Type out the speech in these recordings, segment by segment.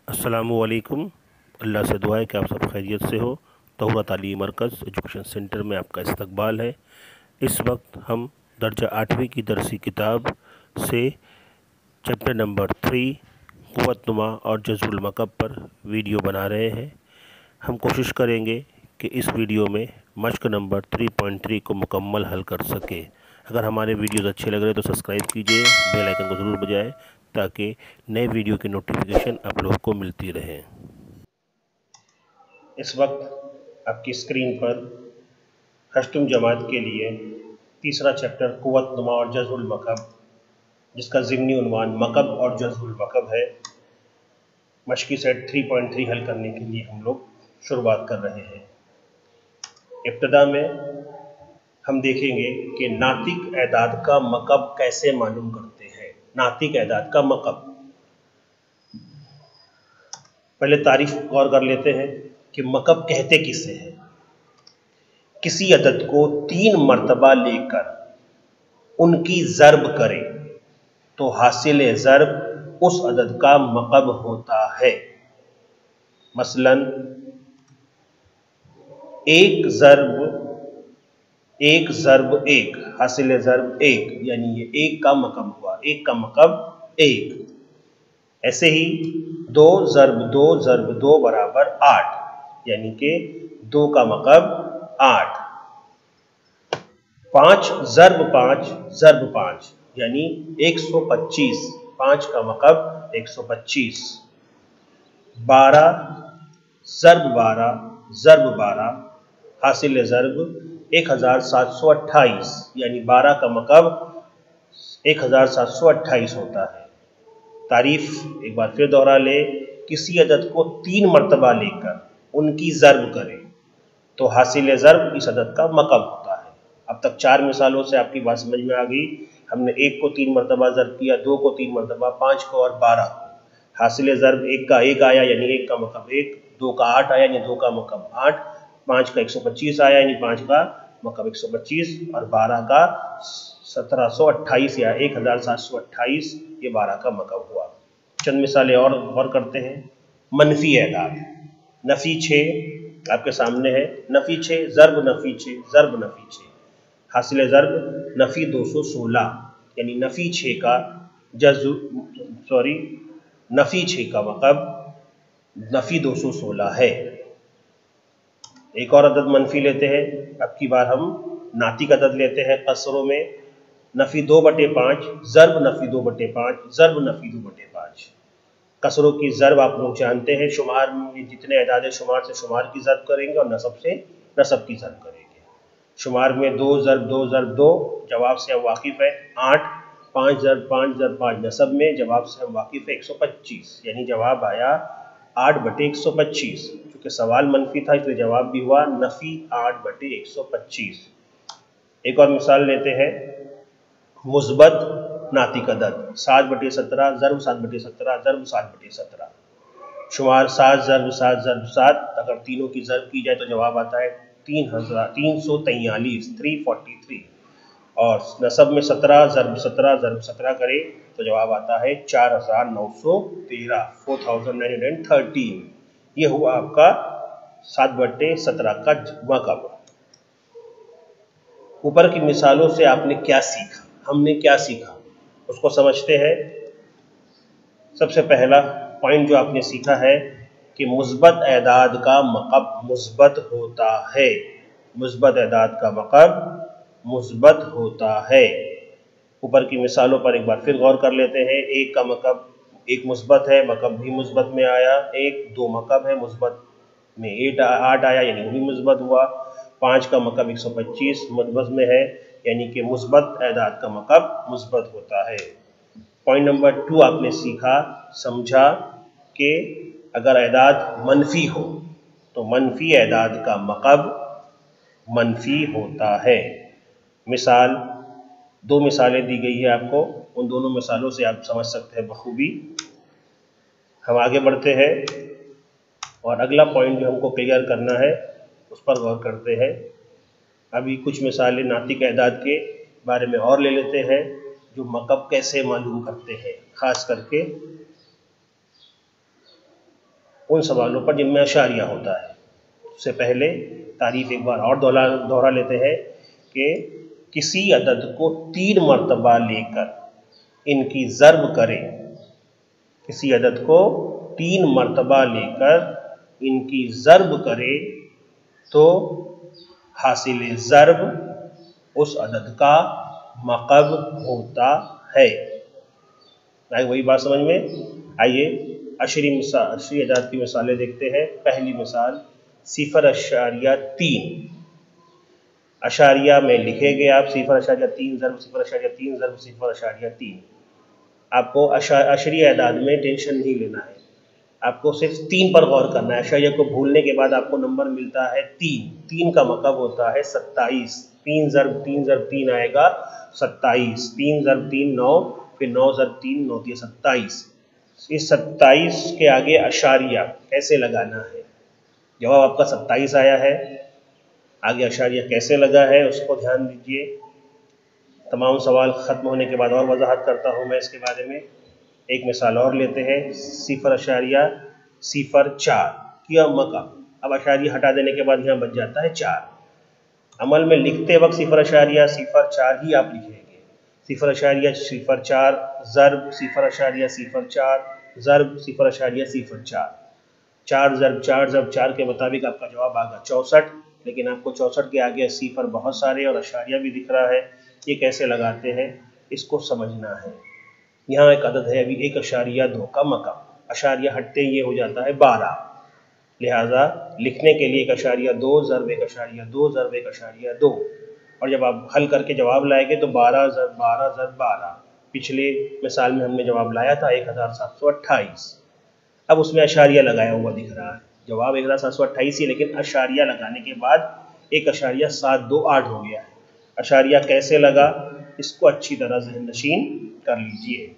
अस्सलामुअलैकुम। अल्लाह से दुआ है कि आप सब खैरियत से हो। तौरा तालीम मरकज़ एजुकेशन सेंटर में आपका इस्तकबाल है। इस वक्त हम दर्जा 8वीं की दरसी किताब से चैप्टर नंबर 3 क़ुव्वतनुमा और जज़्बुल मकब पर वीडियो बना रहे हैं। हम कोशिश करेंगे कि इस वीडियो में मश्क नंबर 3.3 को मुकम्मल हल कर सकें। अगर हमारे वीडियोज़ अच्छे लग रहे हैं तो सब्सक्राइब कीजिए, बेल आइकन को ज़रूर बजाएं ताकि नए वीडियो की नोटिफिकेशन आप लोगों को मिलती रहे। इस वक्त आपकी स्क्रीन पर अष्टम जमात के लिए तीसरा चैप्टर क़ुव्वतनुमा और जज़्बुल मकब, जिसका ज़िमनी उन्वान मकब और जज़्बुल मकब है, मश्की सेट 3.3 हल करने के लिए हम लोग शुरुआत कर रहे हैं। इब्तिदा में हम देखेंगे कि नातिक एदाद का मकब कैसे मालूम करते हैं। नातिक एदाद का मकब, पहले तारीफ गौर कर लेते हैं कि मकब कहते किसे हैं। किसी अदद को 3 मरतबा लेकर उनकी ज़र्ब करें तो हासिल ज़र्ब उस अदद का मकब होता है। मसलन एक ज़र्ब एक, हासिल ज़र्ब एक, यानी ये एक का मकब हुआ, एक का मकब एक। ऐसे ही 2 ज़र्ब 2 बराबर 8, यानी कि 2 का मकब 8। 5 ज़र्ब 5, यानी 125, 5 का मकब 125। 12 ज़र्ब 12, हासिल ज़र्ब 1728, यानी 12 का मकब 1728 होता है। तारीफ एक बार फिर दोहरा ले, किसी अदद को 3 मरतबा लेकर उनकी ज़र्ब करें तो हासिल ज़र्ब इस अदद का मकब होता है। अब तक 4 मिसालों से आपकी बात समझ में आ गई। हमने 1 को 3 मरतबा ज़र्ब किया, 2 को 3 मरतबा, 5 को और 12 को। हासिल ज़र्ब 1 का 1 आया, यानी 1 का मकब 1, 2 का 8 आया, यानी 2 का मकब 8, 5 का 125 आया, यानी 5 का मकब 125, और 12 का 1728 या 1728, ये 12 का मकब हुआ। चंद मिसालें और करते हैं। मनफी एदाद, नफ़ी 6 आपके सामने है। नफ़ी 6, ज़र्ब नफ़ी 6, ज़र्ब नफ़ी 6, हासिल ज़र्ब नफ़ी 216, यानी नफ़ी 6 का नफ़ी 6 का मकब नफ़ी 216 है। एक और अदद मनफी लेते हैं। अब की बार हम नातिक अदद लेते हैं कसरों में। नफ़ी 2/5, ज़र्ब नफ़ी 2/5, ज़र्ब नफ़ी 2/5। कसरों की ज़र्ब आप लोग जानते हैं, शुमार में जितने अदाद शुमार से शुमार की ज़र्ब करेंगे और नसब से नसब की ज़र्ब करेंगे। शुमार में 2 ज़र्ब 2 ज़र्ब 2, जवाब से हम वाकिफ़ है 8। 5 ज़र्ब 5 ज़र्ब 5, नसब में जवाब से हम वाकिफ़ है 125, यानी जवाब आया 8/125। क्योंकि सवाल मनफी था इसलिए जवाब भी हुआ नफ़ी 8/125। एक और मिसाल लेते हैं। मुस्बत नातिक अदद 7/17, ज़र्ब 7/17, ज़र्ब 7/17। शुमार 7 ज़र्ब 7 ज़र्ब 7, अगर तीनों की ज़र्ब की जाए तो जवाब आता है 343, 343। और नसब में 17 ज़र्ब 17 ज़र्ब 17 करें तो जवाब आता है 4913, 4913। ये हुआ आपका 7/17 का मकब। ऊपर की मिसालों से आपने क्या सीखा, हमने क्या सीखा, उसको समझते हैं। सबसे पहला पॉइंट जो आपने सीखा है कि मुस्बत एदाद का मकब मुस्बत होता है। मुस्बत एदाद का मकब मुस्बत होता है। ऊपर की मिसालों पर एक बार फिर गौर कर लेते हैं। एक का मकब एक मुस्बत है, मकब भी मुस्बत में आया। एक 2 मकब है, मुस्बत में 8 आया, यानी वो भी मुस्बत हुआ। 5 का मकब 125 मुस्बत में है, यानी कि मुस्बत एदाद का मकब मुस्बत होता है। पॉइंट नंबर 2 आपने सीखा, समझा कि अगर एदाद मनफी हो तो मनफी एदाद का मकब मनफी होता है। मिसाल 2 मिसालें दी गई है आपको, उन दोनों मिसालों से आप समझ सकते हैं बखूबी। हम आगे बढ़ते हैं और अगला पॉइंट जो हमको क्लियर करना है उस पर गौर करते हैं। अभी कुछ मिसालें नातिक एदाद के बारे में और ले लेते हैं जो मकब कैसे मालूम करते हैं। ख़ास करके उन सवालों पर जिनमें अशारिया होता है। उससे पहले तारीफ एक बार और दोहरा लेते हैं कि किसी अदद को 3 मरतबा लेकर इनकी ज़र्ब करें, किसी अदद को 3 मरतबा लेकर इनकी ज़र्ब करें तो हासिल ज़र्ब उस अदद का मक़ब होता है। वही बात समझ में। आइए अशरी अदाद की मिसालें देखते हैं। पहली मिसाल 0.3। अशारिया में लिखेंगे आप 0.3 ज़र्ब 0.3 ज़र्ब 0.3। आपको अशरी अदाद में टेंशन नहीं लेना है, आपको सिर्फ 3 पर गौर करना है। अशारिया को भूलने के बाद आपको नंबर मिलता है 3। 3 का मतलब होता है 27। 3 ज़र्ब 3 आएगा 27। 3 ज़र्ब 3 9, फिर 9 ज़र्ब 3 9 दिया 27। इस 27 के आगे अशारिया कैसे लगाना है? जवाब आपका 27 आया है, आगे अशारिया कैसे लगा है उसको ध्यान दीजिए। तमाम सवाल ख़त्म होने के बाद और वजाहत करता हूँ मैं इसके बारे में। एक मिसाल और लेते हैं 0.04 किया मक़ब। अब अशारिया हटा देने के बाद यहाँ बच जाता है 4। अमल में लिखते वक्त 0.04 ही आप लिखेंगे। 0.04 ज़र्ब 0.04 ज़र्ब 0.04। 4 ज़र्ब 4 के मुताबिक आपका जवाब आएगा 64। लेकिन आपको 64 के आगे सिफर बहुत सारे और अशारिया भी दिख रहा है, ये कैसे लगाते हैं इसको समझना है। यहाँ एक अदद है अभी 1.2 का मक़ब, अशारिया हटते ये हो जाता है 12। लिहाजा लिखने के लिए 1.2 ज़र्ब 1.2 ज़र्ब 1.2, और जब आप हल करके जवाब लाएंगे तो 12 ज़र्ब 12 ज़र्ब 12। पिछले मिसाल में हमने जवाब लाया था 1728। अब उसमें अशारिया लगाया हुआ दिख रहा है, जवाब 1728 ही, लेकिन अशारिया लगाने के बाद 1.728 हो गया है। अशारिया कैसे लगा इसको अच्छी तरह ज़हन नशीन कर लीजिए।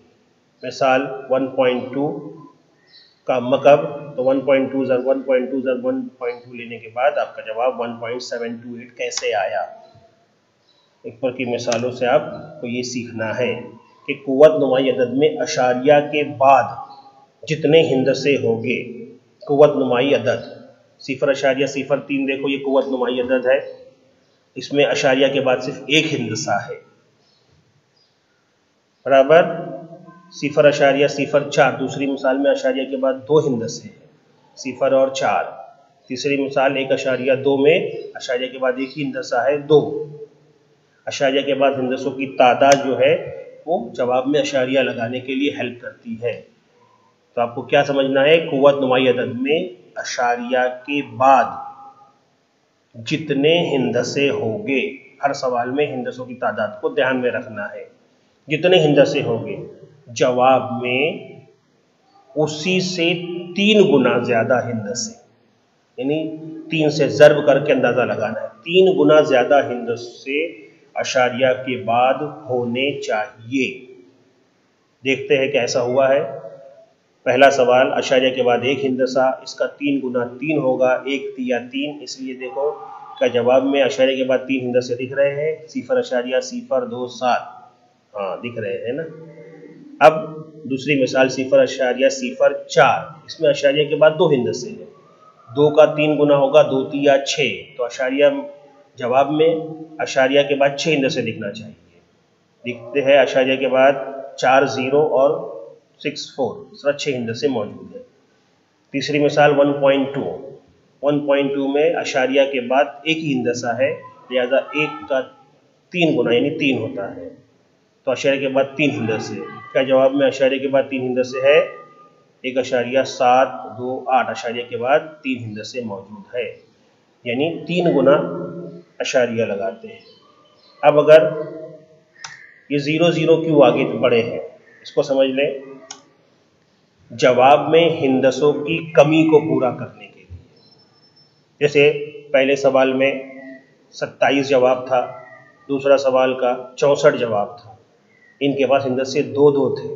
मिसाल 1.2 का मक़ब, तो 1.2 ज़र्ब 1.2 लेने के बाद आपका जवाब 1.728 कैसे आया। एक पर की मिसालों से आपको ये सीखना है कि कुव्वत नुमाई अदद में अशारिया के बाद जितने हिंदसे होंगे, कुव्वत नुमाई अदद 0.03 देखो ये कुव्वत नुमाई अदद है, इसमें अशारिया के बाद सिर्फ एक हिंदसा है, बराबर 0.04। दूसरी मिसाल में अशारिया के बाद 2 हिंदसे हैं 0 और 4। तीसरी मिसाल 1.2 में अशारिया के बाद एक ही हिंदसा है 2। अशारिया के बाद हिंदसों की तादाद जो है वो जवाब में अशारिया लगाने के लिए हेल्प करती है। तो आपको क्या समझना है, कुव्वत नुमाई अदद में अशारिया के बाद जितने हिंदसे होंगे, हर सवाल में हिंदसों की तादाद को ध्यान में रखना है। जितने हिंदसे होंगे जवाब में उसी से 3 गुना ज़्यादा हिंदसे, यानी 3 से ज़र्ब करके अंदाज़ा लगाना है, 3 गुना ज़्यादा हिंदसे अशारिया के बाद होने चाहिए। देखते हैं कैसा हुआ है। पहला सवाल अशारिया के बाद एक हिंदसा, इसका 3 गुना 3 होगा, 1 या 3, इसलिए देखो का जवाब में अशारिया के बाद 3 हिंदसे दिख रहे हैं 0.027। हाँ दिख रहे हैं ना। अब दूसरी मिसाल 0.04, इसमें अशारिया के बाद 2 हिंदसे हैं, 2 का 3 गुना होगा 2 या 6, तो अशारिया जवाब में अशारिया के बाद 6 हिंदसे दिखना चाहिए। दिखते हैं अशारिया के बाद 4 0 और 6 4, सिर्फ 6 हिंदसे मौजूद है। तीसरी मिसाल 1.2 में अशारिया के बाद एक ही हिंदसा है, लिहाजा 1 का 3 गुना यानी 3 होता है, तो अशारिया के बाद 3 हिंदसे। क्या जवाब में अशारिया के बाद 3 हिंदसे है 1.728, अशारिया के बाद 3 हिंदसे मौजूद है, यानी 3 गुना अशारिया लगाते हैं। अब अगर ये 0 0 क्यों आगे बढ़े हैं इसको समझ लें। जवाब में हिंदसों की कमी को पूरा करने के लिए, जैसे पहले सवाल में 27 जवाब था, दूसरा सवाल का 64 जवाब था, इनके पास हिंदसे 2 थे,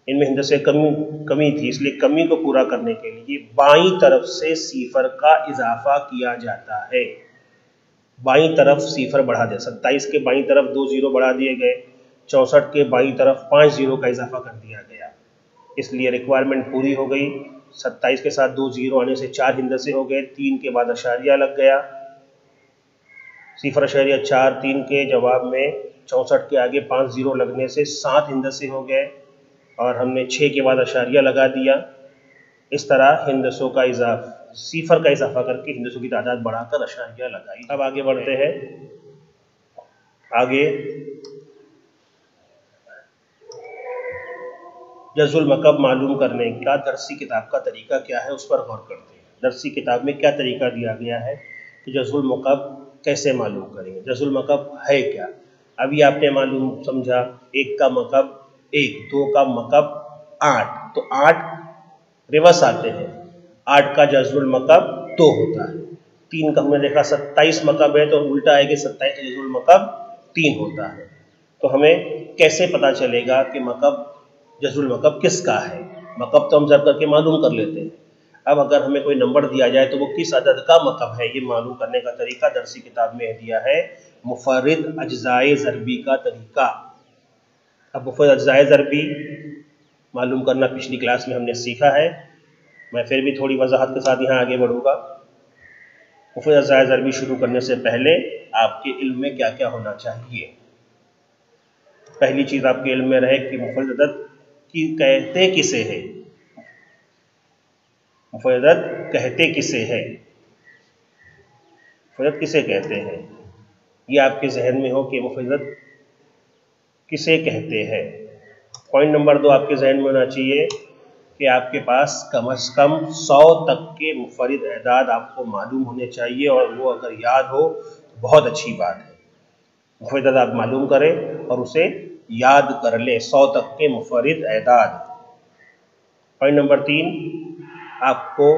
इनमें हिंदसे कमी थी, इसलिए कमी को पूरा करने के लिए बाईं तरफ से सिफर का इजाफा किया जाता है। बाईं तरफ सिफर बढ़ा दिया, 27 के बाईं तरफ 2 0 बढ़ा दिए गए, 64 के बाईं तरफ 5 0 का इजाफा कर दिया गया, इसलिए रिक्वायरमेंट पूरी हो गई। 27 के साथ 2 जीरो आने से 4 हिंदसे हो गए, 3 के बाद अशारिया लग गया, 0.4 3 के जवाब में 64 के आगे 5 जीरो लगने से 7 हिंदसे हो गए और हमने 6 के बाद अशारिया लगा दिया। इस तरह हिंदसों का सिफर का इजाफा करके हिंदसों की तादाद बढ़ाकर अशारिया लगाई। अब आगे बढ़ते हैं। आगे जज़ुल मकब मालूम करने का दरसी किताब का तरीका क्या है, उस पर गौर करते हैं। दरसी किताब में क्या तरीका दिया गया है कि जज़ुल मकब कैसे मालूम करेंगे, जज़ुल मकब है क्या। अभी आपने मालूम समझा, 1 का मकब 1, 2 का मकब 8, तो 8 रिवर्स आते हैं, 8 का जज़ुल मकब 2 होता है। 3 का हमने देखा 27 मकब है तो उल्टा है कि 27 का जज़ुल मकब 3 होता है। तो हमें कैसे पता चलेगा कि मकब जज़ुल मकब किसका है। मकब तो हम ज़ब्त करके मालूम कर लेते हैं, अब अगर हमें कोई नंबर दिया जाए तो वो किस अदद का मकब है, ये मालूम करने का तरीका दरसी किताब में दिया है, मुफर्रिद अज्जाए ज़रबी का तरीका। अब मुफर्रिद अज्जाए ज़रबी मालूम करना पिछली क्लास में हमने सीखा है, मैं फिर भी थोड़ी वजाहत के साथ यहाँ आगे बढ़ूँगा। मुफर्रिद अज्जाए ज़रबी शुरू करने से पहले आपके इल्म में क्या क्या होना चाहिए। पहली चीज़ आपके इल्म में रहे कि मुफर्रिद अदद की कहते किसे है, मुफर्रिद अदद कहते किसे है, मुफर्रिद अदद किसे कहते हैं, ये आपके जहन में हो कि मुफर्रिद अदद किसे कहते हैं। पॉइंट नंबर 2 आपके जहन में होना चाहिए कि आपके पास कम से कम 100 तक के मुफर्रिद अदाद आपको मालूम होने चाहिए, और वो अगर याद हो तो बहुत अच्छी बात है। मुफर्रिद अदाद मालूम करें और उसे याद कर ले, 100 तक के मुफर्रिद अदाद। पॉइंट नंबर 3, आपको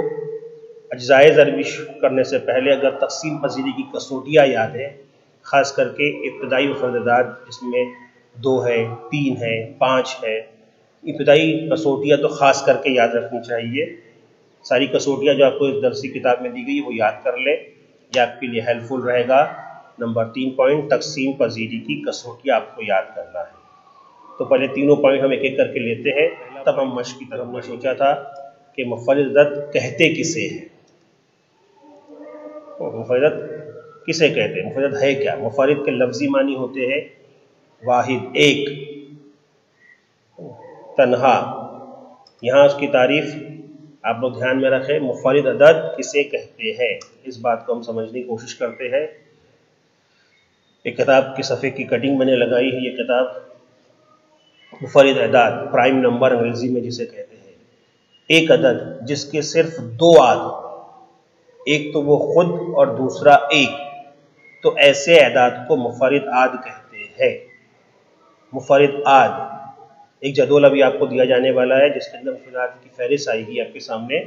अज्जाए ज़रबी करने से पहले अगर तक़सीम पज़ीरी की कसौटियाँ याद है, ख़ास करके इब्तदाई मुफर्रिद अदाद जिसमें 2 है, 3 है, 5 है, इब्तदाई कसौटियाँ तो ख़ास करके याद रखनी चाहिए। सारी कसौटियाँ जो आपको इस दरसी किताब में दी गई वो याद कर ले, यह आपके लिए हेल्पफुल रहेगा। नंबर 3 पॉइंट, तक़सीम पज़ीरी की कसौटियाँ आपको याद करना है। तो पहले तीनों पॉइंट हम एक एक करके लेते हैं। तब हम मश्क की तरफ हमने सोचा था कि मुफर्रिद अदद कहते किसे हैं, मुफर्रिद अदद किसे कहते हैं, मुफर्रिद अदद है क्या। मुफर्रिद के लफ्ज़ी मानी होते हैं वाहिद, एक, तन्हा। यहाँ उसकी तारीफ आप लोग ध्यान में रखें, मुफर्रिद अदद किसे कहते हैं, इस बात को हम समझने की कोशिश करते हैं। एक किताब की सफ़े की कटिंग मैंने लगाई है, ये किताब मुफर्रिद अदाद, प्राइम नंबर अंग्रेजी में जिसे कहते हैं। एक अदद जिसके सिर्फ 2 आद, एक तो वो खुद और दूसरा एक, तो ऐसे अदाद को मुफर्रिद आद कहते हैं। मुफर्रिद आद, एक जदवल अभी आपको दिया जाने वाला है जिसके अंदर मुफर्रिद आद की फहरिस्त आएगी आपके सामने।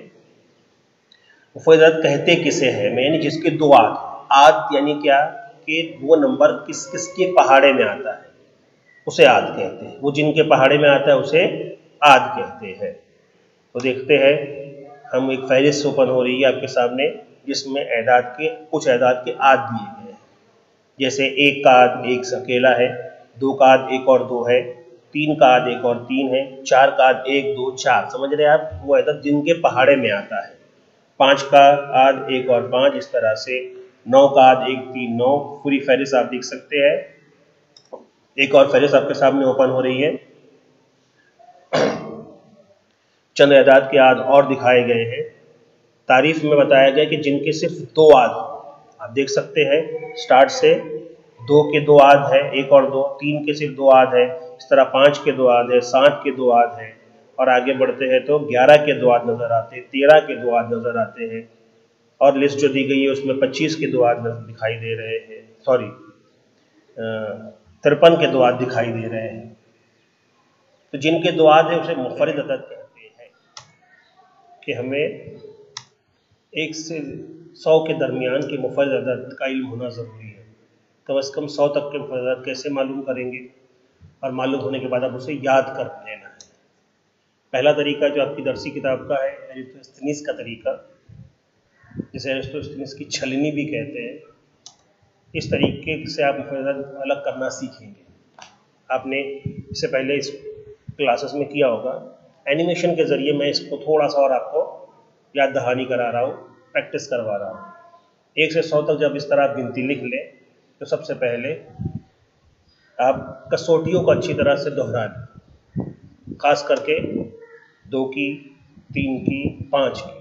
मुफर्रिद आद कहते किसे हैं, यानी जिसके 2 आद, आद यानी क्या कि वो नंबर किस किस के पहाड़े में आता है उसे आद कहते हैं, वो जिनके पहाड़े में आता है उसे आद कहते हैं। तो देखते हैं, हम एक फहरिस्त ओपन हो रही है आपके सामने जिसमें एदाद के कुछ एदाद के आद दिए गए हैं। जैसे 1 का आद 1 अकेला है, 2 का आद 1 और 2 है, 3 का आद 1 और 3 है, 4 का आद 1 2 4, समझ रहे हैं आप, वो एदाद जिनके पहाड़े में आता है। 5 का आद 1 और 5, इस तरह से 9 का आद 1 3 9। पूरी फहरिस्त आप देख सकते हैं। एक और फहरिस्त आपके सामने ओपन हो रही है, चंद एदाद के आद और दिखाए गए हैं। तारीफ में बताया गया कि जिनके सिर्फ 2 आद, आप देख सकते हैं स्टार्ट से 2 के 2 आद है, 1 और 2, 3 के सिर्फ 2 आद है, इस तरह 5 के 2 आद है, 7 के 2 आद है, और आगे बढ़ते हैं तो 11 के 2 आद नज़र आते हैं, 13 के 2 आद नज़र आते हैं, और लिस्ट जो दी गई है उसमें 25 के 2 आद दिखाई दे रहे हैं, सॉरी 53 के 2 आद दिखाई दे रहे हैं। तो जिनके 2 आद है उसे मुफर्रिद अदद कहते हैं कि हमें 1 से 100 के दरमियान के मुफर्रिद अदद का इल्म होना ज़रूरी है। कम से कम 100 तक के मुफर्रिद अदद कैसे मालूम करेंगे, और मालूम होने के बाद आप उसे याद कर लेना है। पहला तरीका जो आपकी दरसी किताब का है अरिस्तोस्थनीस का तरीका, जिसे अरिस्तोस्थनीस की छलनी भी कहते हैं। इस तरीके से आप मुफर्रिद अदद अलग करना सीखेंगे। आपने इससे पहले इस क्लासेस में किया होगा, एनिमेशन के ज़रिए मैं इसको थोड़ा सा और आपको याद दहानी करा रहा हूँ, प्रैक्टिस करवा रहा हूँ। 1 से 100 तक जब इस तरह आप गिनती लिख लें तो सबसे पहले आप कसौटियों को अच्छी तरह से दोहरा लें, खास करके 2 की, 3 की, 5 की।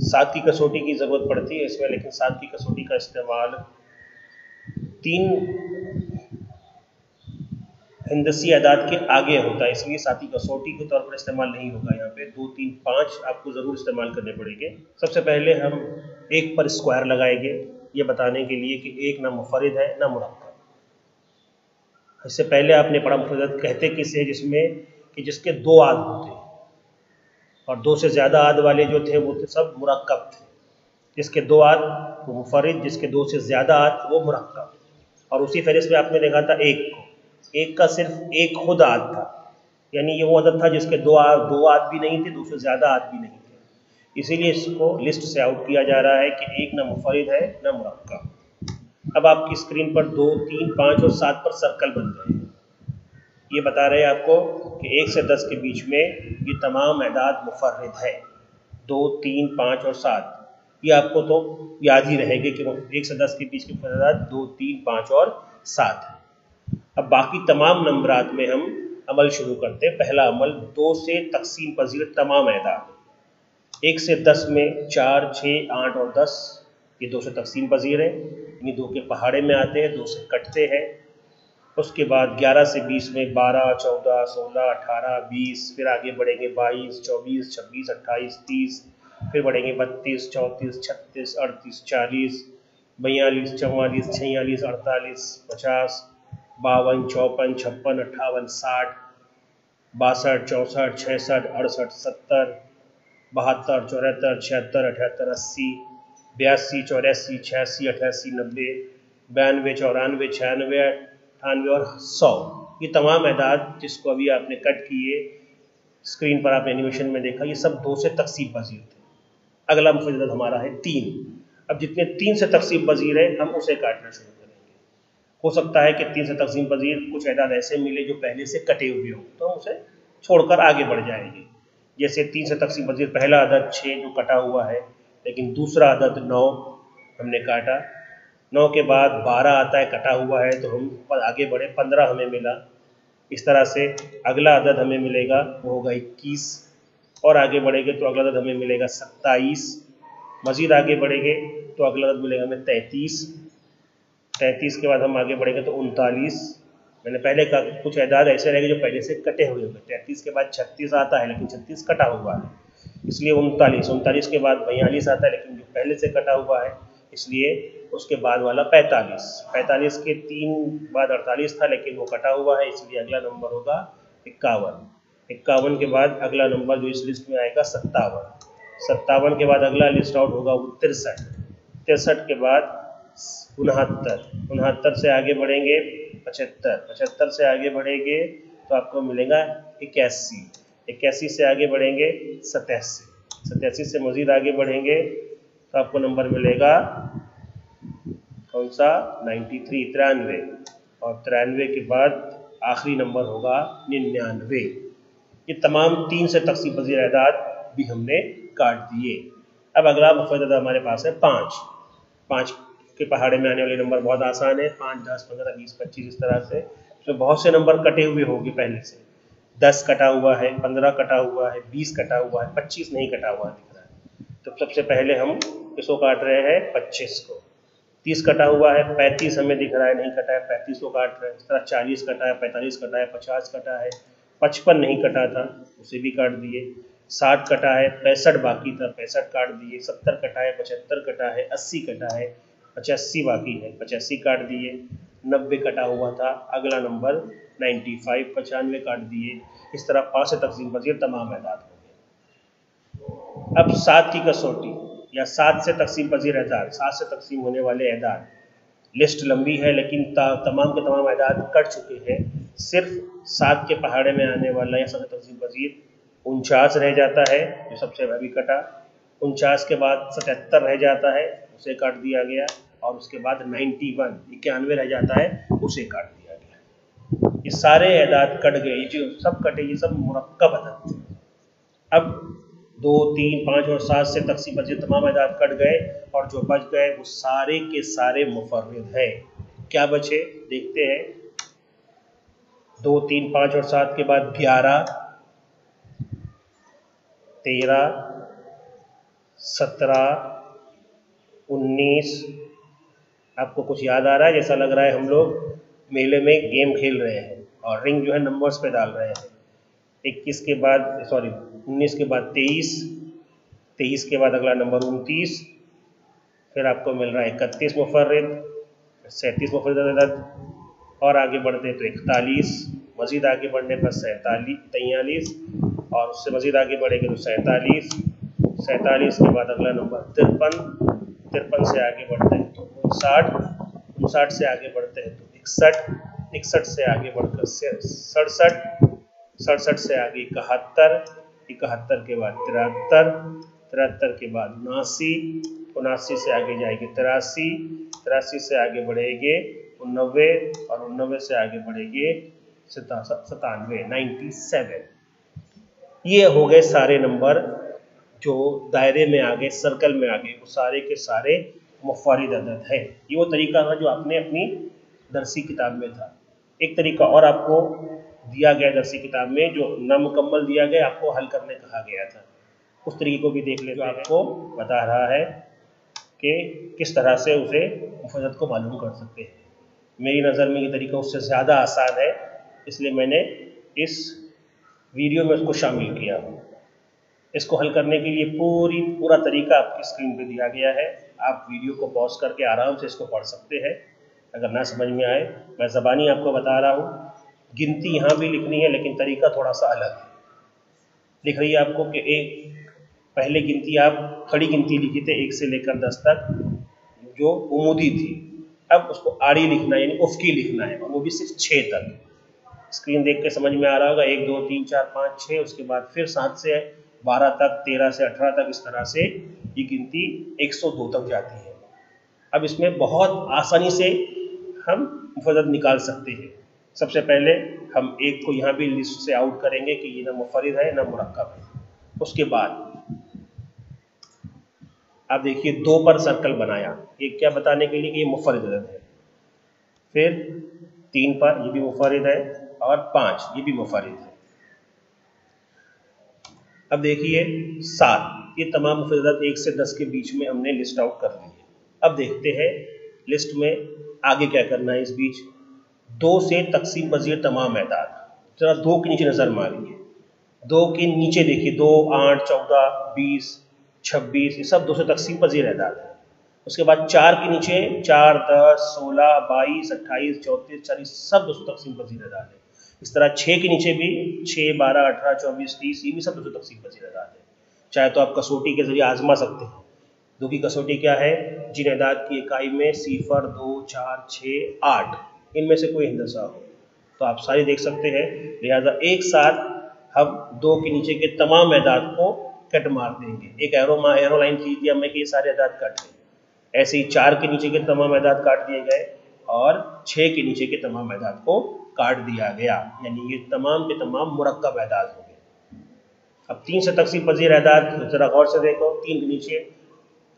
7 की कसौटी की ज़रूरत पड़ती है इसमें, लेकिन 7 की कसौटी का इस्तेमाल 3 हिंदसी आदाद के आगे होता है, इसलिए 7 की कसौटी के तौर पर इस्तेमाल नहीं होगा। यहाँ पे 2, 3, 5 आपको ज़रूर इस्तेमाल करने पड़ेंगे। सबसे पहले हम 1 पर स्क्वायर लगाएंगे, ये बताने के लिए कि 1 ना मुफरिद है ना मुरक्कब। इससे पहले आपने पढ़ा मुफरिद कहते किसे, जिसमें कि जिसके 2 आद होते हैं, और 2 से ज़्यादा आद वाले जो थे वो सब मुरक्कब थे। जिसके 2 आद वो मुफरिद, जिसके 2 से ज़्यादा आद वो मुरक्कब। और उसी फहरिस्त में आपने देखा था 1 को, 1 का सिर्फ एक खुद आद था, यानी ये वो आदत था जिसके 2 आद भी नहीं थे, 2 से ज़्यादा आद भी नहीं थे। इसीलिए इसको लिस्ट से आउट किया जा रहा है कि 1 ना मुफरिद है ना मुरक्कब। अब आपकी स्क्रीन पर 2, 3, 5 और 7 पर सर्कल बन गए हैं। ये बता रहे हैं आपको कि 1 से 10 के बीच में ये तमाम एदाद मुफर्रिद है, 2, 3, 5 और 7। ये आपको तो याद ही रहेगी कि 1 से 10 के बीच के एदाद 2, 3, 5 और 7 है। अब बाकी तमाम नंबरात में हम अमल शुरू करते हैं। पहला अमल 2 से तकसीम पजीर तमाम एदाद। 1 से 10 में 4, 6, 8 और 10 ये 2 से तकसीम पजीर है, यानी 2 के पहाड़े में आते हैं, 2 से कटते हैं। उसके बाद 11 से 20 में 12, 14, 16, 18, 20, फिर आगे बढ़ेंगे 22, 24, 26, 28, 30, फिर बढ़ेंगे 32, 34, 36, 38, 40, 42, 44, 46, 48, 50, 52, 54, 56, 58, 60, 62, 64, 66, 68, 70, 72, 74, 76, 78, 80, 82, 84, 86, 88, 90, 92, 94, 96, 98 और 100। ये तमाम एदाद जिसको अभी आपने कट किए, स्क्रीन पर आपने एनिमेशन में देखा, ये सब 2 से तकसीम पजीर थे। अगला मुफरद हमारा है 3। अब जितने 3 से तकसीम पजीर है हम उसे काटना शुरू करेंगे। हो सकता है कि 3 से तकसीम पजीर कुछ एदाद ऐसे मिले जो पहले से कटे हुए हों, तो हम उसे छोड़कर आगे बढ़ जाएंगे। जैसे 3 से तकसीम पजीर पहला अदद 6 जो कटा हुआ है, लेकिन दूसरा अदद 9 हमने काटा। 9 के बाद 12 आता है कटा हुआ है, तो हम आगे बढ़े, 15 हमें मिला। इस तरह से अगला अदद हमें मिलेगा वो होगा 21, और आगे बढ़ेंगे तो अगला अदद हमें मिलेगा 27। मज़ीद आगे बढ़ेंगे तो अगला अदद मिलेगा हमें 33। 33 के बाद हम आगे बढ़ेंगे तो 39। मैंने पहले कहा कुछ एदाद ऐसे रहेंगे जो पहले से कटे हुए होंगे। 33 के बाद 36 आता है, लेकिन 36 कटा हुआ है, इसलिए 39। 39 के बाद 42 आता है, लेकिन जो पहले से कटा हुआ है, इसलिए उसके बाद वाला 45। 45 के 3 बाद 48 था, लेकिन वो कटा हुआ है, इसलिए अगला नंबर होगा 51। 51 के बाद अगला नंबर जो इस लिस्ट में आएगा 57। 57 के बाद अगला लिस्ट आउट होगा वो 63। 63 के बाद 69। 69 से आगे बढ़ेंगे 75। 75 से आगे बढ़ेंगे तो आपको मिलेगा 81। 81 से आगे बढ़ेंगे 87। 87 से मज़ीद आगे बढ़ेंगे तो आपको नंबर मिलेगा कौन सा, 93, 93। और 93 के बाद आखिरी नंबर होगा 99। ये तमाम 3 से तकसीम पजीर एदाद भी हमने काट दिए। अब अगला मुफरद हमारे पास है 5। 5 के पहाड़े में आने वाले नंबर बहुत आसान है, 5, 10, 15, 20, 25, इस तरह से। तो बहुत से नंबर कटे हुए होंगे पहले से। 10 कटा हुआ है, 15 कटा हुआ है, 20 कटा हुआ है, 25 नहीं कटा हुआ दिख रहा है। तो सबसे पहले हम किसको काट रहे हैं, 25 को। 30 कटा हुआ है, 35 हमें दिख रहा है नहीं कटा है, 35 को काट रहे हैं। इस तरह 40 कटा है, 45 कटा है, 50 कटा है, 55 नहीं कटा था, उसे भी काट दिए। 60 कटा है, 65 बाकी था, 65 काट दिए। 70 कटा है, 75 कटा है, 80 कटा है, 85 बाकी है, 85 काट दिए। 90 कटा हुआ था, अगला नंबर 95, 95 काट दिए। इस तरह 5 से तकसीम पजीर तमाम एदाद हो गए। अब 7 की कसौटी या 7 से तकसीम पजीर एदाद, 7 से तकसीम होने वाले एदाद। लिस्ट लंबी है, लेकिन तमाम के तमाम एदाद कट चुके हैं। सिर्फ 7 के पहाड़े में आने वाला या 7 से तकसीम पजीर 49 रह जाता है, जो सबसे अभी कटा। 49 के बाद 77 रह जाता है, उसे काट दिया गया। और उसके बाद 91, 91 रह जाता है, उसे काट दिया गया। ये सारे एदाद कट गए, ये जो सब कटे ये सब मुरक्कब अदद थे। अब 2, 3, 5 और 7 से तकसीम पजीर तमाम अदाद कट गए और जो बच गए वो सारे के सारे मुफर्रिद हैं। क्या बचे देखते हैं। 2, 3, 5 और 7 के बाद 11, 13, 17, 19। आपको कुछ याद आ रहा है? जैसा लग रहा है हम लोग मेले में गेम खेल रहे हैं और रिंग जो है नंबर्स पे डाल रहे हैं। 21 के बाद 19 के बाद 23, 23 के बाद अगला नंबर 29, फिर आपको मिल रहा है 31 मुफर्रिद, 37 मुफर्रिद अदद और आगे बढ़ते तो 41, मज़ीद आगे बढ़ने पर 43 और उससे मज़ीद आगे बढ़ेंगे तो 47, 47 के बाद अगला नंबर 53, 53 से आगे बढ़ते हैं तो 59, 59 से आगे बढ़ते हैं तो 61, 61 से आगे बढ़कर 67, 67 से आगे 71, 71 के बाद 73, 73 के बाद 79, 79 से आगे जाएंगे 83, 83 से आगे बढ़ेंगे 89 और 89 से आगे बढ़ेंगे 97, 97। ये हो गए सारे नंबर जो दायरे में आ गए, सर्कल में आ गए, वो सारे के सारे मुफर्रिद अदद है। ये वो तरीका था जो आपने अपनी दरसी किताब में था। एक तरीका और आपको दिया गया दरसी किताब में जो नामुकम्मल दिया गया, आपको हल करने कहा गया था। उस तरीके को भी देख लेते हैं। आपको बता रहा है कि किस तरह से उसे मुफर्रिद को मालूम कर सकते हैं। मेरी नज़र में ये तरीका उससे ज़्यादा आसान है, इसलिए मैंने इस वीडियो में उसको शामिल किया। इसको हल करने के लिए पूरा तरीका आपकी स्क्रीन पे दिया गया है। आप वीडियो को पॉज करके आराम से इसको पढ़ सकते हैं। अगर ना समझ में आए, मैं ज़बानी आपको बता रहा हूँ। गिनती यहाँ भी लिखनी है लेकिन तरीका थोड़ा सा अलग है। लिख रही है आपको कि एक पहले गिनती आप खड़ी गिनती लिखी थे 1 से लेकर 10 तक जो उमूदी थी, अब उसको आड़ी लिखना है यानी उफ़की लिखना है और वो भी सिर्फ 6 तक। स्क्रीन देख के समझ में आ रहा होगा 1, 2, 3, 4, 5, 6, उसके बाद फिर 7 से 12 तक, 13 से 18 तक, इस तरह से ये गिनती 102 तक जाती है। अब इसमें बहुत आसानी से हम मुफर्रिद निकाल सकते हैं। सबसे पहले हम एक को यहाँ भी लिस्ट से आउट करेंगे कि ये ना मुफर्रिद है ना मुरक्कब है। उसके बाद आप देखिए 2 पर सर्कल बनाया, ये क्या बताने के लिए कि ये मुफर्रिद अदद है। फिर 3 पर ये भी मुफर्रिद है और 5 ये भी मुफर्रिद है। अब देखिए 7, ये तमाम मुफर्रिद अदद 1 से 10 के बीच में हमने लिस्ट आउट कर ली है। अब देखते हैं लिस्ट में आगे क्या करना है। इस बीच 2 से तकसीम पजीर तमाम अदाद, जरा 2 के नीचे नज़र मारिए। 2 के नीचे देखिए 2, 8, 14, 20, 26, ये सब 2 से तकसीम पजीर अदाद है। उसके बाद 4 के नीचे 4, 10, 16, 22, 28, 34, 40 सब 2 से तकसीम पजीर अदाद है। इस तरह 6 के नीचे भी 6, 12, 18, 24, 30 ये भी सब 2 से तकसीम पजीर अदाद है। चाहे तो आप कसौटी के जरिए आजमा सकते हैं। 2 की कसौटी क्या है? जिन अदाद की इकाई में 0, 2, 4, 6, 8 इनमें से कोई हिंदसा हो तो आप सारी देख सकते हैं। लिहाजा एक साथ हम 2 के नीचे के तमाम अदाद को कट मार देंगे। एक एरो लाइन खींच दिया मैं कि ये सारे अदाद कट गए। ऐसे ही 4 के नीचे के तमाम अदाद काट दिए गए और 6 के नीचे के तमाम अदाद को काट दिया गया, यानी ये तमाम के तमाम मुरक्कब अदाद हो गए। अब 3 से तकसीम पजीर अदाद जरा गौर से देखो। 3 के नीचे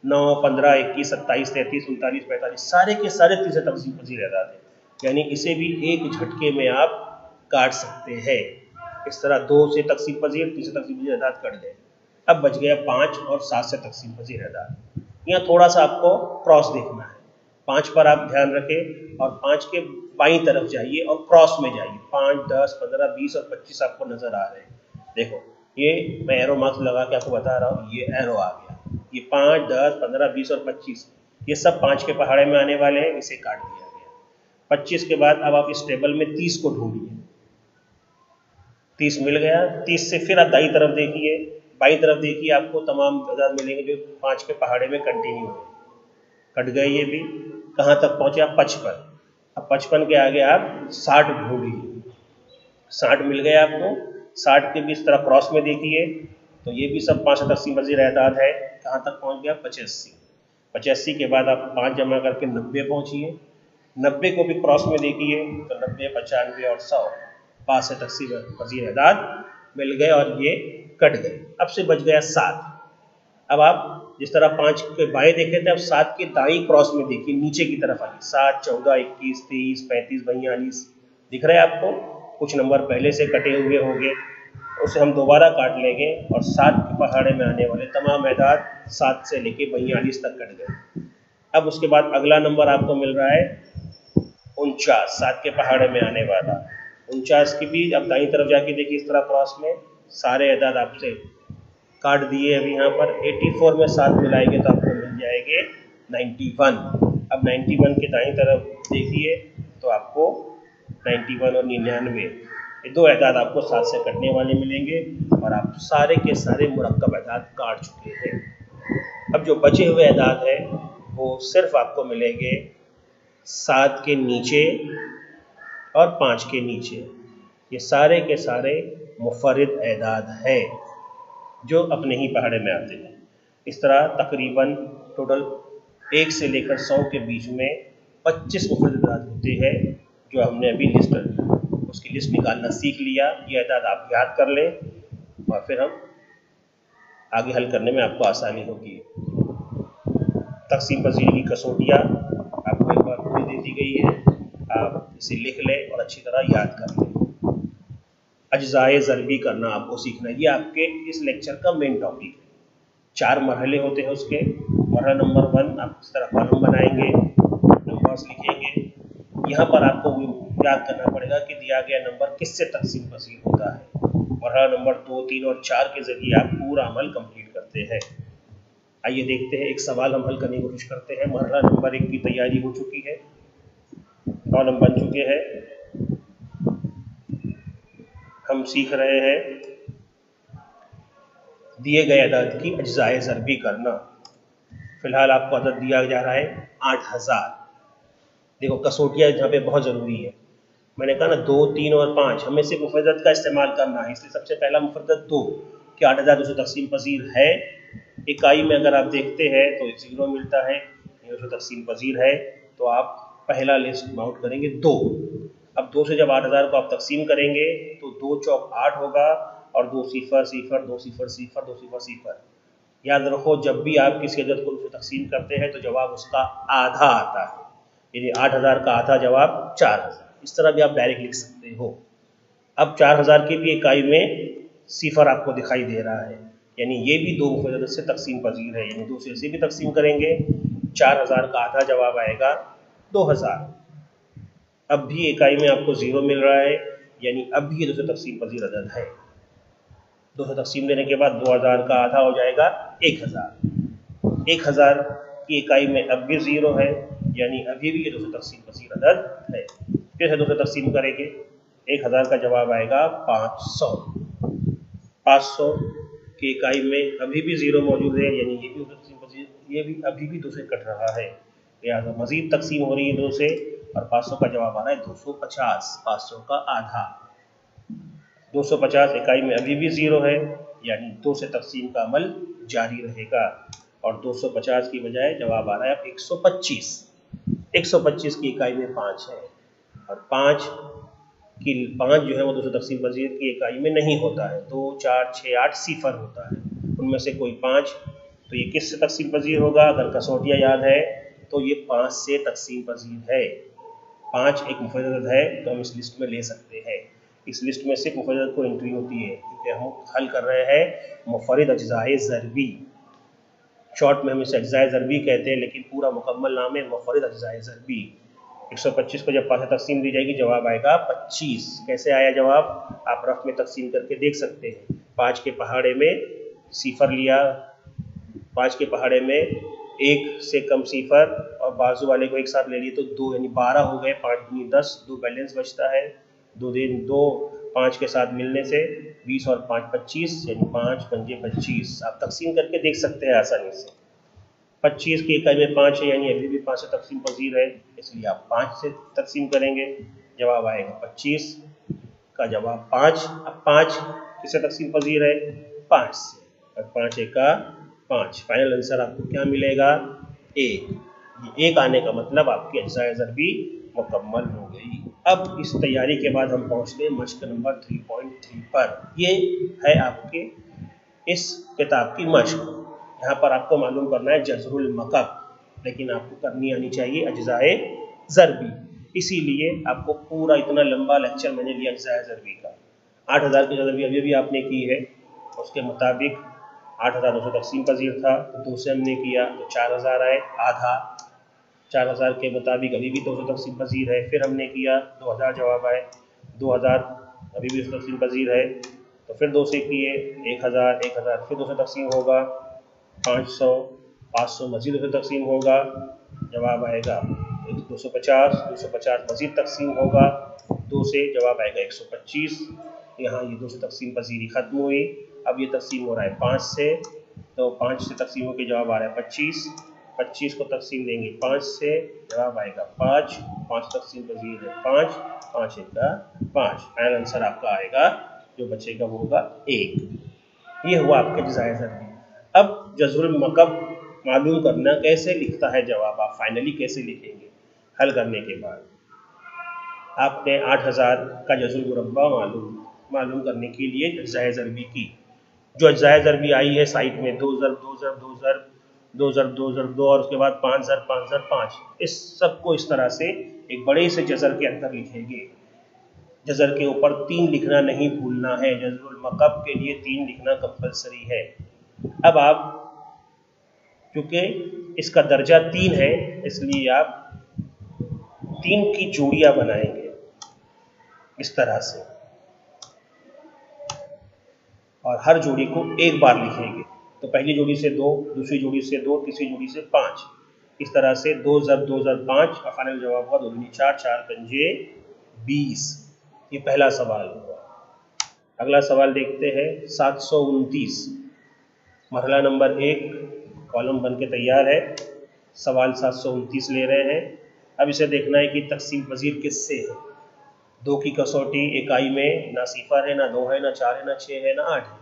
9, 15, 21, 27, 33, 39, 45 सारे के सारे 3 से तकसीम पजीर अदाद है, यानी इसे भी एक झटके में आप काट सकते हैं। इस तरह 2 से तकसीम पजीर, 3 से तकसीम पजीर अदाद कट गए। अब बच गया 5 और 7 से तकसीम पजीर अदाद। यहाँ थोड़ा सा आपको क्रॉस देखना है। 5 पर आप ध्यान रखें और 5 के बाईं तरफ जाइए और क्रॉस में जाइए। 5, 10, 15, 20 और 25 आपको नजर आ रहे हैं। देखो ये मैं एरो मार्क्स लगा के आपको बता रहा हूँ, ये एरो आ गया। ये 5, 10, 15, 20 और 25 ये सब 5 के पहाड़े में आने वाले हैं, इसे काट दिया गया। 25 के बाद अब आप इस टेबल में 30 को ढूंढिए। 30 मिल गया। 30 से फिर आप दाईं तरफ देखिए, बाईं तरफ देखिए, आपको तमाम अदाद मिलेंगे जो 5 के पहाड़े में कंटिन्यू है। कट गए ये भी। कहाँ तक पहुँचे आप? 55। अब 55 के आगे आप 60 ढूंढिए। 60 मिल गया आपको। 60 के भी इस तरह क्रॉस में देखिए तो ये भी सब 5 से तकसीम पजीर अदाद है। कहाँ तक पहुँच गया? 85। 85 के बाद आप 5 जमा करके 90 पहुँचिए। 90 को भी क्रॉस में देखिए तो 90, 95 और 100 5 से तकसीम पजीर अदाद मिल गए और ये कट गए। अब से बच गया 7। अब आप जिस तरह 5 के बाएं देखे थे, अब 7 के दाईं क्रॉस में देखिए, नीचे की तरफ आइए। 7, 14, 21, 23, 35, 42 दिख रहे हैं आपको? कुछ नंबर पहले से कटे हुए होंगे, उसे हम दोबारा काट लेंगे और 7 के पहाड़े में आने वाले तमाम एदाद 7 से लेके 42 तक कट गए। अब उसके बाद अगला नंबर आपको मिल रहा है 49, 7 के पहाड़े में आने वाला 49 की भी अब दाईं तरफ जाके देखिए, इस तरह क्रॉस में सारे एदाद आपसे काट दिए। अभी यहाँ पर 84 में 7 मिलाएंगे तो आपको मिल जाएंगे 91। अब 91 के दाईं तरफ देखिए तो आपको 91 और 99 ये दो एदाद आपको 7 से कटने वाले मिलेंगे और आप सारे के सारे मुरक्कब एदाद काट चुके हैं। अब जो बचे हुए एदाद है वो सिर्फ आपको मिलेंगे 7 के नीचे और 5 के नीचे। ये सारे के सारे मुफर्रिद एदाद है जो अपने ही पहाड़े में आते हैं। इस तरह तकरीबन टोटल 1 से लेकर 100 के बीच में 25 मुफर्रिद एदाद होते हैं जो हमने अभी लिस्ट उसकी लिस्ट निकालना सीख लिया। ये एदाद आप याद कर लें और फिर हम आगे हल करने में आपको आसानी होगी। तकसीम पजीरी की कसौटियाँ आपको एक बार पूरी दे दी गई है, आप इसे लिख लें और अच्छी तरह याद कर लें। अज्जाए ज़रबी करना आपको सीखना है, ये आपके इस लेक्चर का मेन टॉपिक है। 4 मरहले होते हैं उसके। मरहला नंबर 1 आप इस तरह कॉलम बनाएंगे, नंबर्स लिखेंगे। यहाँ पर आपको याद करना पड़ेगा कि दिया गया नंबर किससे तकसीम पसीर होता है। मरहला नंबर 2, 3 और 4 के जरिए आप पूरा अमल कंप्लीट करते हैं। आइए देखते हैं, एक सवाल हम हल करने की कोशिश करते हैं। मरहला नंबर 1 की तैयारी हो चुकी है, कॉलम बन चुके हैं। हम सीख रहे हैं दिए गए अदद की अज्जाए ज़रबी करना। फिलहाल आपको अदद दिया जा रहा है 8000। देखो कसौटियाँ यहाँ पे बहुत ज़रूरी है। मैंने कहा ना 2, 3 और 5 हमें सिर्फ मुफर्रद का इस्तेमाल करना है, इसलिए सबसे पहला मुफर्रद 2 कि 8200 तकसीम पजीर है। इकाई में अगर आप देखते हैं तो 0 मिलता है, 200 तकसीम पजीर है तो आप पहला लिस्ट आउट करेंगे 2। अब 2 से जब 8000 को आप तकसीम करेंगे तो 2 चौक 8 होगा और 2 सिफर सिफर 2 सिफर सिफर 2 सिफर सिफर। याद रखो जब भी आप किसी अदद को तकसीम करते हैं तो जवाब उसका आधा आता है, यानी 8000 का आधा जवाब 4000। इस तरह भी आप डायरेक्ट लिख सकते हो। अब 4000 की भी इकाई में सिफर आपको दिखाई दे रहा है, यानी ये भी 2 मुफर्रद से तकसीम पजीर है, यानी 2 से इसे भी तकसीम करेंगे। 4000 का आधा जवाब आएगा 2000। अब भी इकाई में आपको 0 मिल रहा है, यानी अब भी ये 2 से तकसीम पजीर अदद है। 2 से तकसीम देने के बाद 2000 का आधा हो जाएगा 1000। 1000 की इकाई में अब भी 0 है, यानी अभी भी ये 2 से तकसीम पजीर अदद है। फिर से 2 से तकसीम करेंगे, 1000 का जवाब आएगा 500। 500 की इकाई में अभी भी 0 मौजूद है, यानी ये भी 2 से तकसीम पजीर, ये भी अभी भी 2 से कट रहा है, लिहाजा मजीद तकसीम हो रही है 2 से और 500 का जवाब आ रहा है 250। 500 का आधा 250 इकाई में अभी भी 0 है, यानी 2 से तकसीम का अमल जारी रहेगा और 250 की बजाय जवाब आ रहा है अब 125। 125 की इकाई में 5 है और 5 जो है वो 2 से तकसीम पजीर की इकाई में नहीं होता है। 2, 4, 6, 8 सिफर होता है, उनमें से कोई 5, तो ये किस से तकसीम पजीर होगा? अगर कसौटियाँ याद है तो ये 5 से तकसीम पजीर है। 5 एक मुफर्रद है तो हम इस लिस्ट में ले सकते हैं। इस लिस्ट में सिर्फ मुफर्रद को एंट्री होती है क्योंकि हम हल कर रहे हैं मुफर्रद अज्जाए ज़रबी। शॉर्ट में हम इसे अज्जाए ज़रबी कहते हैं, लेकिन पूरा मुकम्मल नाम है मुफर्रद अज्जाए ज़रबी। 125 को जब 5 से तकसीम दी जाएगी जवाब आएगा 25। कैसे आया जवाब? आप रफ में तकसीम करके देख सकते हैं। 5 के पहाड़े में सिफर लिया, 5 के पहाड़े में 1 से कम सिफर और बाजू वाले को एक साथ ले लिए तो 2, यानी 12 हो गए। 5 दूनी 10, 2 बैलेंस बचता है, 2 5 के साथ मिलने से 20 और 5 25, यानी 5 पंजे 25। आप तकसीम करके देख सकते हैं आसानी से। 25 की इकाई में 5 है, यानी अभी भी 5 से तकसीम पजीर है, इसलिए आप 5 से तकसीम करेंगे, जवाब आएगा 25 का जवाब 5। अब 5 किससे तकसीम पजीर है? 5 से, और 5 1 का 5। फाइनल आंसर आपको क्या मिलेगा? 1। ये 1 आने का मतलब आपकी अज्जाए ज़रबी मुकम्मल हो गई। अब इस तैयारी के बाद हम पहुँच गए मश्क नंबर 3.3 पर। ये है आपके इस किताब की मश्क। यहाँ पर आपको मालूम करना है जज़रुल मकब, लेकिन आपको करनी आनी चाहिए अज्जाए ज़रबी। इसीलिए आपको पूरा इतना लंबा लेक्चर मैंने लिया अज्जाए ज़रबी का। 8000 की ज़रबी अभी भी आपने की है, उसके मुताबिक 8200 तकसीम पजीर था, तो 2 से हमने किया तो 4000 आए, आधा 4000 के मुताबिक अभी भी 200 तकसीम पजीर है। फिर हमने किया 2000 जवाब आए, 2000 अभी भी तकसीम पजीर है, तो फिर 2 से किए 1000 1000 फिर 200 तकसीम होगा, 500 500 मजीद 200 तकसीम होगा, जवाब आएगा 250 250 मजीद तकसीम होगा, 2 से जवाब आएगा 125। यहाँ ये 200 तकसीम पजीरी ख़त्म हुई। अब ये तकसीम हो रहा है 5 से, तो 5 से तकसीम होकर जवाब आ रहा है 25। 25 को तकसीम देंगे 5 से, जवाब आएगा 5। 5 तकसीम पजीर है 5, 5 का 5। फाइनल आंसर आपका आएगा जो बचेगा वो होगा 1। ये हुआ आपके अज्जाए ज़रबी। अब जज़रुल मकब मालूम करना कैसे लिखता है जवाब, आप फाइनली कैसे लिखेंगे हल करने के बाद। आपने 8000 का जज़रुल मुरब्बा मालूम करने के लिए अज्जाए ज़रबी की। जो अज्जाए ज़रबी आई है साइड में 2 ज़रब 2 ज़रब 2 ज़रब 2 ज़रब 2 ज़रब 2 और उसके बाद 5 ज़रब 5 ज़रब 5, इस सब को इस तरह से एक बड़े से जज़र के अंदर लिखेंगे। जज़र के ऊपर 3 लिखना नहीं भूलना है, जज़रुल मकब के लिए 3 लिखना कंपलसरी है। अब आप चूँकि इसका दर्जा 3 है, इसलिए आप 3 की जोड़ियाँ बनाएंगे इस तरह से, और हर जोड़ी को एक बार लिखेंगे। तो पहली जोड़ी से 2, दूसरी जोड़ी से 2, तीसरी जोड़ी से 5, इस तरह से 2 ज़रब 2 ज़रब 5 और फाइनल जवाब हुआ 2 दूनी 4, 4 पंजे 20। ये पहला सवाल हुआ। अगला सवाल देखते हैं 729, मरहला नंबर 1, कॉलम बन के तैयार है। सवाल 729 ले रहे हैं। अब इसे देखना है कि तकसीम पजीर किससे है। 2 की कसौटी इकाई में ना सिफर है, ना 2 है, ना 4 है, ना 6 है, ना 8 है,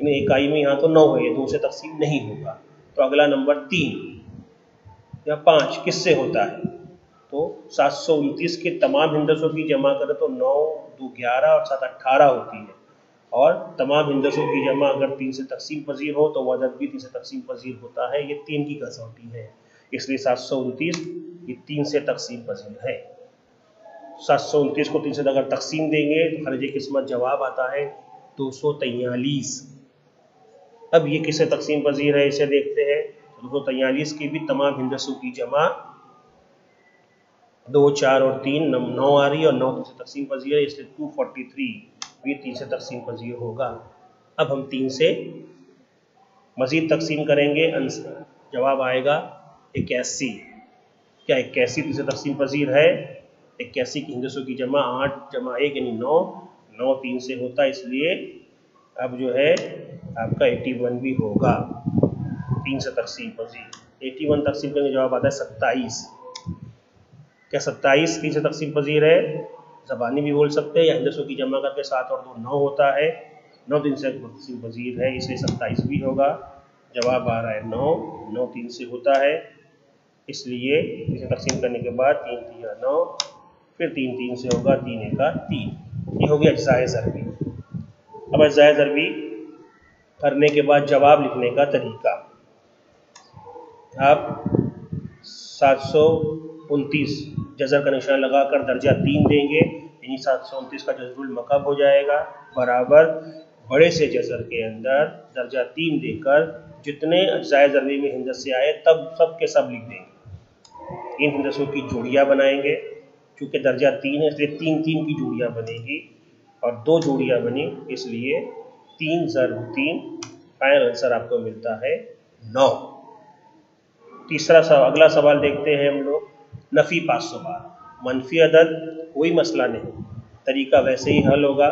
लेकिन इकाई में यहाँ तो 9 है, ये 2 से तकसीम नहीं होगा। तो अगला नंबर 3 या 5 किससे होता है। तो 729 के तमाम हिंदसों की जमा करें तो 9 2 11 और 7 18 होती है, और तमाम हिंदसों की जमा अगर 3 से तकसीम पजीर हो तो वदद भी 3 से तकसीम पजीर होता है। ये 3 की कसौटी है, इसलिए 729 ये 3 से तकसीम पजीर है। 729 को 3 से अगर तकसीम देंगे तो खर्ज किस्मत जवाब आता है 243। अब ये किससे तकसीम पजीर है इसे देखते हैं। 243 की भी तमाम हिंदसों की जमा 2 4 और 3 9 आ रही है, और 9 3 से तकसीम पजीर है, इसलिए 243 भी 3 से तकसीम पजीर होगा। अब हम 3 से मजीद तकसीम करेंगे, जवाब आएगा 81। क्या 81 3 से तकसीम पजीर है। 81 की हिंदसों की जमा 8 जमा 1 यानी 9, 9 3 से होता है, इसलिए अब जो है आपका 81 भी होगा 3 से तकसीम पजीर। 81 तकसीम करने जवाब आता है 27। क्या 27 3 से तकसीम पजीर है। ज़बानी भी बोल सकते हैं या हिंदसों की जमा करके 7 और 2 9 होता है, 9 3 से तकसीम पजीर है, इसलिए 27 भी होगा। जवाब आ रहा है 9, 9 3 से होता है, इसलिए इसे तकसीम करने के बाद 3 3 9, फिर 3 3 से होगा, 3 1 3। ये हो गया अज्जाए ज़रबी। अब अज्जाए ज़रबी करने के बाद जवाब लिखने का तरीका। आप 729 जज़र का निशान लगाकर दर्जा 3 देंगे, यानी 729 का जज़रुल मकब हो जाएगा बराबर बड़े से जज़र के अंदर दर्जा 3 देकर जितने अज्जाए ज़रबी में हिंदस से आए तब सब के सब लिख देंगे। इन हिंदसों की जोड़ियाँ बनाएंगे, चूँकि दर्जा 3 है इसलिए 3 3 की जोड़ियाँ बनेगी, और 2 जोड़ियाँ बनी इसलिए 3 ज़रब 3। फाइनल आंसर आपको मिलता है 9। तीसरा अगला सवाल देखते हैं हम लोग। नफ़ी 500 बार, मनफी अदद कोई मसला नहीं, तरीका वैसे ही हल होगा।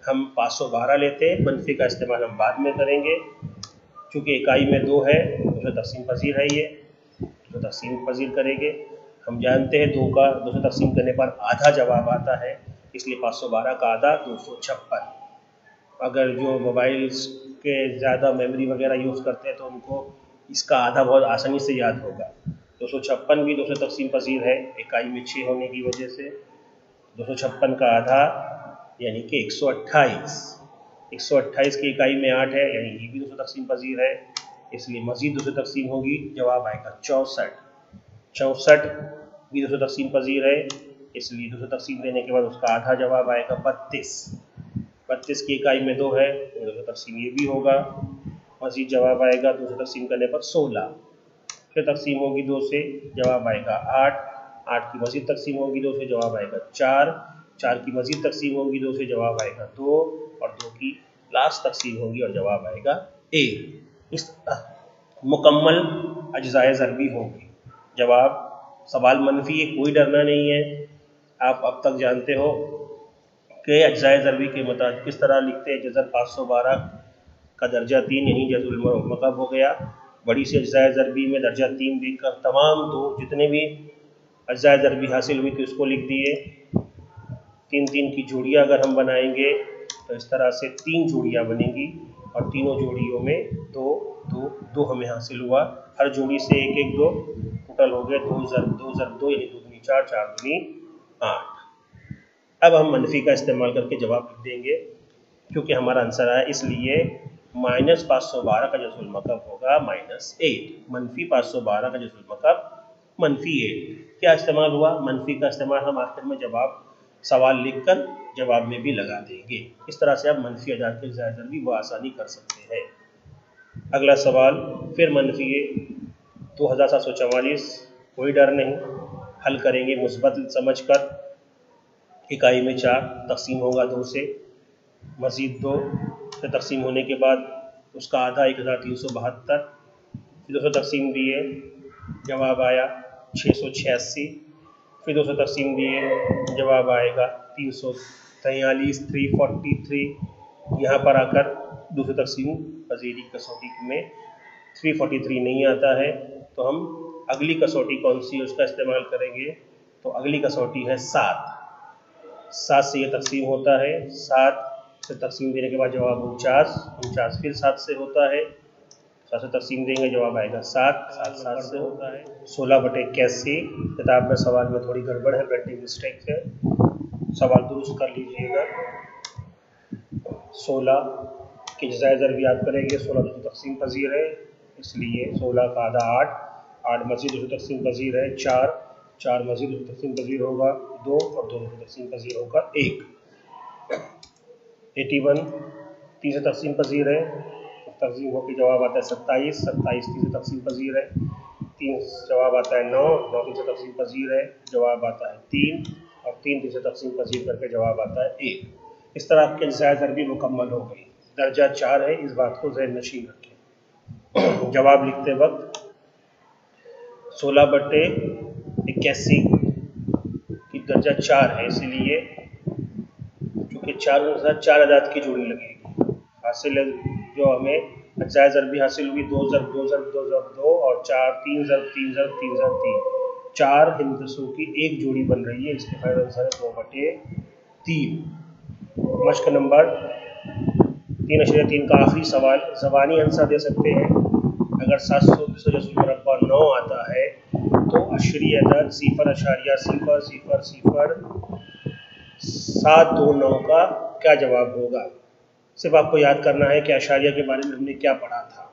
हम 512 लेते हैं, मनफी का इस्तेमाल हम बाद में करेंगे। चूँकि इकाई में 2 है तो तकसीम पजीर है, ये तो तकसीम पजीर करेंगे। हम जानते हैं 2 का 2 से तकसीम करने पर आधा जवाब आता है, इसलिए 512 का आधा 256। अगर जो मोबाइल्स के ज़्यादा मेमोरी वगैरह यूज़ करते हैं तो उनको इसका आधा बहुत आसानी से याद होगा। 256 भी 2 से तकसीम पजीर है, इकाई में 6 होने की वजह से। 256 का आधा यानी कि 128। 128 की इकाई में 8 है, यानी ये भी 200 तकसीम पजीर है, इसलिए मजीद 200 तकसीम होगी, जवाब आएगा 64। 64 भी 200 तकसीम पजीर है, इसलिए 200 तकसीम देने के बाद उसका आधा जवाब आएगा 32। 32 की इकाई में 2 है, 200 तकसीम ये भी होगा, मजीद जवाब आएगा 200 तकसीम करने पर 16। फिर तकसीम होगी 2 से, जवाब आएगा 8। 8 की मजीद तकसीम होगी 2 से, जवाब आएगा 4। 4 की मजीद तकसीम होगी 2 से, जवाब आएगा 2, और 2 की लास्ट तकसीम होगी और जवाब आएगा 1। इस मुकम्मल अज्जाए ज़रबी होगी। जवाब सवाल मनफी है, कोई डरना नहीं है। आप अब तक जानते हो कि अज्जाए ज़रबी के मुताबिक किस तरह लिखते हैं। जज़र 512 का दर्जा 3 यानी जज़ुल मक़ब हो गया। बड़ी सी अज्जाए ज़रबी में दर्जा 3 देखकर तमाम दो जितने भी अज्जाए ज़रबी हासिल हुई थी उसको लिख दिए। 3-3 की जोड़ियाँ अगर हम बनाएंगे तो इस तरह से 3 जोड़ियाँ बनेंगी और तीनों जोड़ियों में 2 2 2 हमें हासिल हुआ। हर जोड़ी से 1 1 2, टोटल हो गए 2 ज़रब 2 ज़रब 2 यानी 2 दूनी 4 4 दूनी 8। अब हम मनफी का इस्तेमाल करके जवाब लिख देंगे, क्योंकि हमारा आंसर आया इसलिए -512 का जज़ुल मक़ब होगा -8। मनफी 512 का जज़ुल मक़ब -8। क्या इस्तेमाल हुआ? मनफी का इस्तेमाल हम आखिर में जवाब सवाल लिखकर जवाब में भी लगा देंगे। इस तरह से आप मनफी अदाद के ज़ायदर भी वो आसानी कर सकते हैं। अगला सवाल फिर मनफी 2744, कोई डर नहीं, हल करेंगे मुस्बत समझकर। इकाई में 4, तकसीम होगा 2 से, मज़ीद 2 से तकसीम होने के बाद उसका आधा 1372। 200 तकसीम दिए, जवाब आया 686। फिर 200 तकसीम दिए, जवाब आएगा 343 343। यहाँ पर आकर 200 तकसीम पजीरी कसौटी में 343 नहीं आता है, तो हम अगली कसौटी कौन सी है उसका इस्तेमाल करेंगे। तो अगली कसौटी है 7। 7 से ये तकसीम होता है, 7 से तकसीम देने के बाद जवाब 49। फिर 7 से होता है, 7 से तकसीम देंगे, जवाब आएगा 7। 7 से होता है 16/81। किताब में सवाल में थोड़ी गड़बड़ है, प्रिंटिंग मिस्टेक है, सवाल दुरुस्त कर लीजिएगा। 16 की जज़ाए ज़रबी याद करेंगे, 16 200 तकसीम पजीर है, इसलिए 16 का आधा 8, 8 मज़ीद 200 तकसीम पजीर है 4, 4 मज़ीद 200 तकसीम पजीर होगा 2, और 2 200 तकसीम पजीर होगा 1। 81 3 से तकसीम पजीर है, तकसीम होकर जवाब आता है 27। 27 3 से तकसीम पजीर है, 3 जवाब आता है 9, 9 3 से तकसीम पजीर है, जवाब आता है 3, और 3 3 से तकसीम पजीर करके जवाब आता है 1। इस तरह आपकी अज्जाए ज़रबी मुकम्मल हो गई। दर्जा 4 है, इस बात को ज़हन नशीन रखें। जवाब लिखते वक्त 16/81 की दर्जा 4 है, इसीलिए क्योंकि 4 के साथ 4 अदाद की जोड़ी लगेगी। हासिल जो हमें अज्जाए ज़रबी हासिल हुई 2 ज़रब 2 ज़रब 2 ज़रब 2 और 4 3 ज़रब 3 ज़रब 3 ज़रब 3, 4 हिंदसों की एक जोड़ी बन रही है, इसके फाइनल आंसर है 2/3। मश्क नंबर 3.3 का आखिरी सवाल, ज़बानी आंसर दे सकते हैं। अगर 720 जज़ुल मुरब्बा 9 आता है तो अशरी अदद 0.00000729 का क्या जवाब होगा। सिर्फ आपको याद करना है कि अशारिया के बारे में हमने क्या पढ़ा था।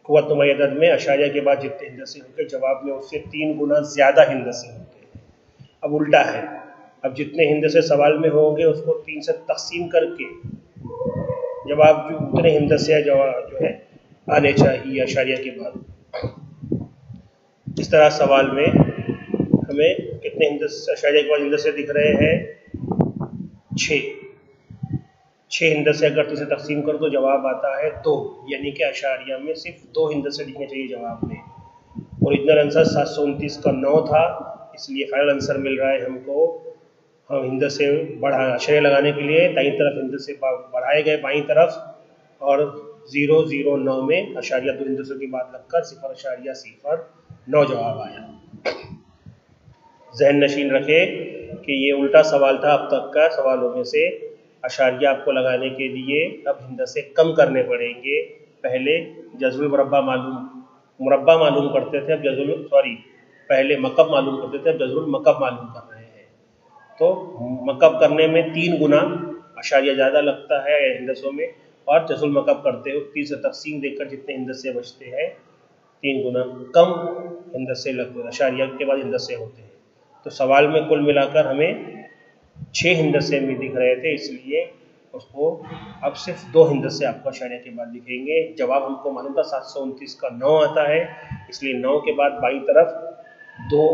क़ुव्वत नुमाई अदद में अशारिया के बाद जितने हिंदसे होंगे जवाब में उससे 3 गुना ज़्यादा हिंदसे होते हैं। अब उल्टा है, अब जितने हिंदसे सवाल में होंगे उसको 3 से तकसीम करके जवाब जो उतने हिंदसे जवाब जो है आने चाहिए अशारिया के बाद। इस तरह सवाल में हमें कितने हिंदसे अशारिया के बाद हिंदसे दिख रहे हैं? 6 हिंदसे अगर 3 से तकसीम कर तो जवाब आता है 2, यानी कि अशारिया में सिर्फ 2 हिंदसे दिखने चाहिए जवाब में। ओरिजिनल आंसर 729 का 9 था, इसलिए फाइनल आंसर मिल रहा है हमको। हम हिंदसे अशारिया लगाने के लिए दाईं तरफ हिंदसे बढ़ाए गए बाईं तरफ, और 009 में अशारिया 2 हिंदसों की बात लगकर 0.09 जवाब आया। ज़हन नशीन रखे कि ये उल्टा सवाल था अब तक का सवालों में से। अशारिया आपको लगाने के लिए अब हिंदसे कम करने पड़ेंगे। पहले जज़ुल मुरब्बा मालूम करते थे, अब पहले मक़ब मालूम करते थे, अब जज़ुल मक़ब मालूम कर रहे हैं। तो मक़ब करने में 3 गुना अशारिया ज़्यादा लगता है हिंदसों में, और जजुल मकब करते हो 30 से तकसीम देकर जितने हिंदसे बचते हैं 3 गुना कम हिंदसे लगते हैं, अशारिया के बाद हिंदसे होते हैं। तो सवाल में कुल मिलाकर हमें 6 हिंदसे में दिख रहे थे, इसलिए उसको अब सिर्फ 2 हिंदसे आपको अशारिया के बाद दिखेंगे। जवाब हमको मालूम था 729 का 9 आता है, इसलिए 9 के बाद बाई तरफ 2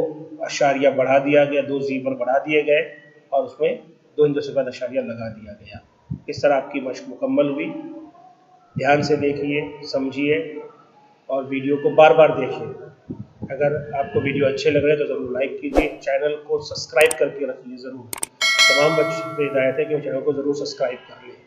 अशारिया बढ़ा दिया गया, 2 ज़ीवर बढ़ा दिए गए और उसमें 2 हिंदसे के बाद अशारिया लगा दिया गया। इस तरह आपकी मशक मुकम्मल हुई। ध्यान से देखिए, समझिए और वीडियो को बार बार देखिए। अगर आपको वीडियो अच्छे लग रहे हैं तो ज़रूर लाइक कीजिए, चैनल को सब्सक्राइब करके रखिए ज़रूर। तमाम बच्चों को हिदायत है कि वो चैनल को ज़रूर सब्सक्राइब कर लें।